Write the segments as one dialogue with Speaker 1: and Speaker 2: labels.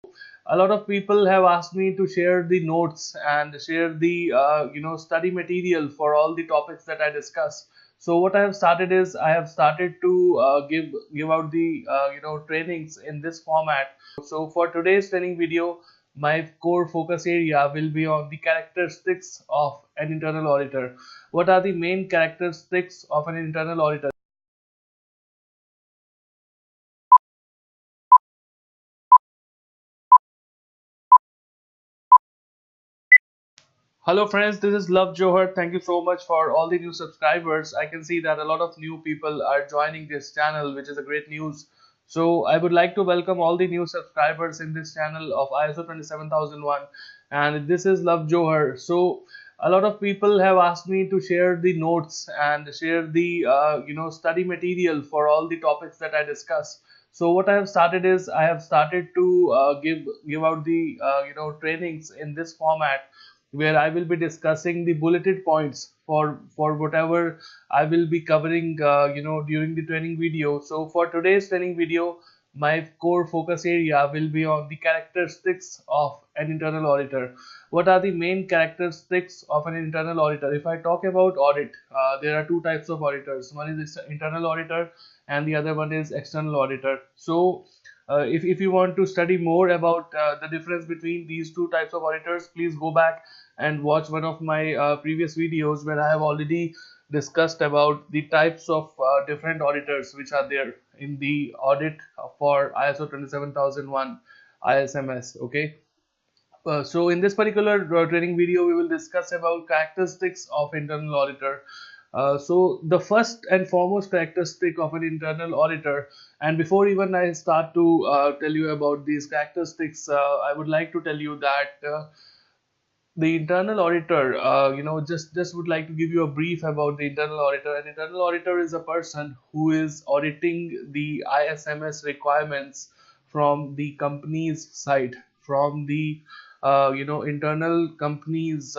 Speaker 1: A lot of people have asked me to share the notes and share the study material for all the topics that I discuss. So what I have started is I have started to give out the trainings in this format. So for today's training video, my core focus area will be on the characteristics of an internal auditor. What are the main characteristics of an internal auditor? Hello friends, this is Love Johar. Thank you so much for all the new subscribers. I can see that a lot of new people are joining this channel, which is a great news. So I would like to welcome all the new subscribers in this channel of ISO 27001, and this is Love Johar. So a lot of people have asked me to share the notes and share the study material for all the topics that I discuss. So what I have started is I have started to give out the trainings in this format where I will be discussing the bulleted points for whatever I will be covering during the training video. So for today's training video, my core focus area will be on the characteristics of an internal auditor. What are the main characteristics of an internal auditor? If I talk about audit, there are two types of auditors. One is internal auditor and the other one is external auditor. So if you want to study more about the difference between these two types of auditors, please go back and watch one of my previous videos where I have already discussed about the types of different auditors which are there in the audit for ISO 27001 ISMS. Okay. So in this particular training video, we will discuss about characteristics of internal auditor. So the first and foremost characteristic of an internal auditor, and before even I start to tell you about these characteristics, I would like to tell you that the internal auditor, just would like to give you a brief about the internal auditor. An internal auditor is a person who is auditing the ISMS requirements from the company's side, from the internal company's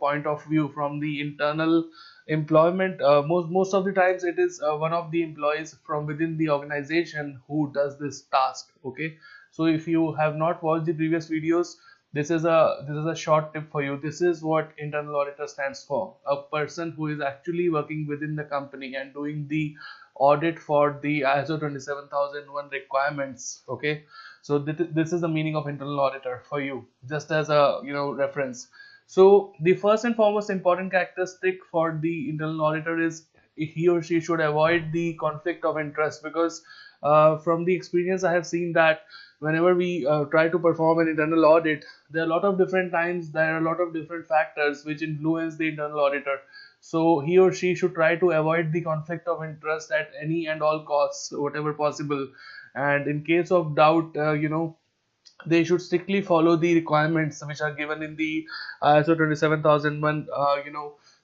Speaker 1: point of view, from the internal employment. Most of the times it is one of the employees from within the organization who does this task. Okay, so if you have not watched the previous videos, this is a short tip for you. This is what internal auditor stands for: a person who is actually working within the company and doing the audit for the ISO 27001 requirements. Okay, so this is the meaning of internal auditor for you, just as a reference. So the first and foremost important characteristic for the internal auditor is he or she should avoid the conflict of interest, because from the experience I have seen that whenever we try to perform an internal audit, there are a lot of different times, there are a lot of different factors which influence the internal auditor. So he or she should try to avoid the conflict of interest at any and all costs, whatever possible. And in case of doubt, they should strictly follow the requirements which are given in the ISO 27001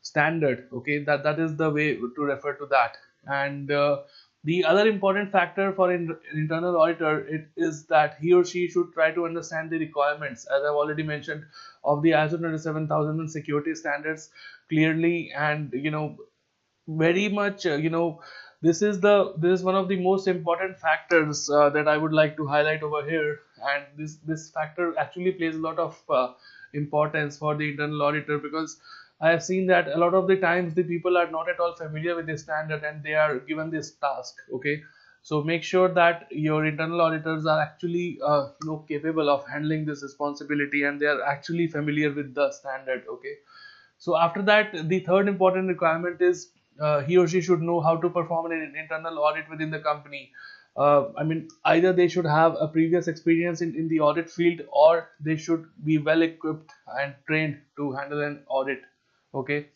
Speaker 1: standard. Okay, that is the way to refer to that. And the other important factor for an internal auditor, it is that he or she should try to understand the requirements, as I've already mentioned, of the ISO 27001 security standards clearly. And very much this is one of the most important factors that I would like to highlight over here. And this factor actually plays a lot of importance for the internal auditor, because I have seen that a lot of the times the people are not at all familiar with this standard and they are given this task. Okay, so make sure that your internal auditors are actually capable of handling this responsibility and they are actually familiar with the standard. Okay, so after that, the third important requirement is he or she should know how to perform an internal audit within the company. I mean, either they should have a previous experience in the audit field, or they should be well equipped and trained to handle an audit. Okay.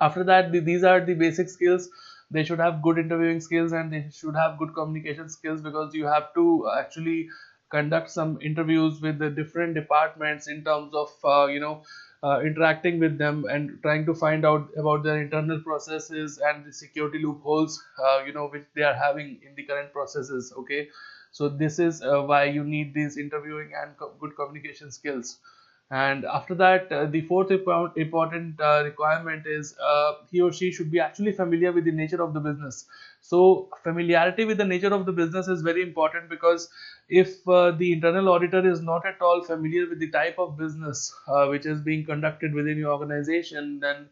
Speaker 1: After that, these are the basic skills. They should have good interviewing skills and they should have good communication skills, because you have to actually conduct some interviews with the different departments in terms of interacting with them and trying to find out about their internal processes and the security loopholes which they are having in the current processes. Okay, so this is why you need these interviewing and good communication skills. And after that, the fourth important requirement is he or she should be actually familiar with the nature of the business. So familiarity with the nature of the business is very important, because if the internal auditor is not at all familiar with the type of business which is being conducted within your organization, then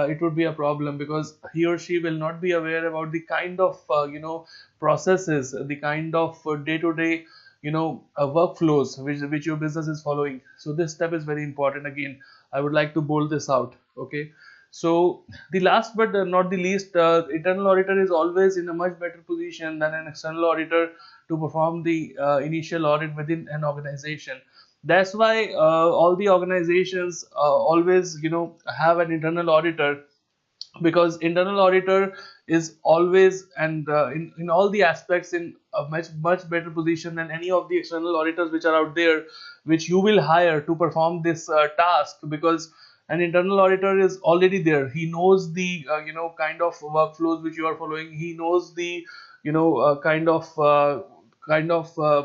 Speaker 1: it would be a problem, because he or she will not be aware about the kind of processes, the kind of day-to-day workflows which your business is following. So this step is very important. Again, I would like to bold this out. Okay. So the last but not the least, internal auditor is always in a much better position than an external auditor to perform the initial audit within an organization. That's why all the organizations always have an internal auditor, because internal auditor is always and in all the aspects in a much better position than any of the external auditors which are out there, which you will hire to perform this task. Because an internal auditor is already there, he knows the kind of workflows which you are following, he knows the kind of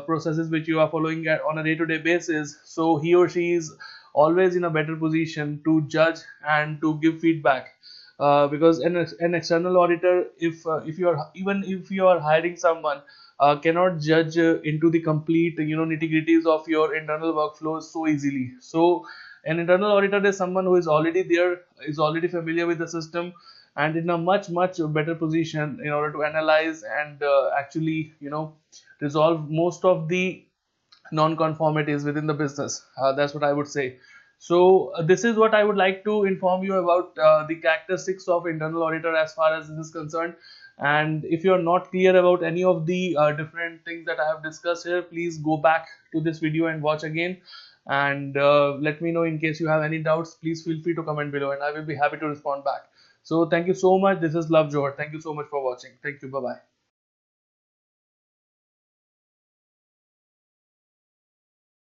Speaker 1: processes which you are following on a day-to-day basis. So he or she is always in a better position to judge and to give feedback, because an external auditor, if you are, even if you are hiring someone, cannot judge into the complete nitty gritties of your internal workflows so easily. So an internal auditor is someone who is already there, is already familiar with the system, and in a much better position in order to analyze and actually resolve most of the non-conformities within the business. That's what I would say. So this is what I would like to inform you about the characteristics of internal auditor as far as this is concerned. And if you are not clear about any of the different things that I have discussed here, please go back to this video and watch again. And let me know in case you have any doubts. Please feel free to comment below, and I will be happy to respond back. So thank you so much. This is Love Johar. Thank you so much for watching. Thank you. Bye bye.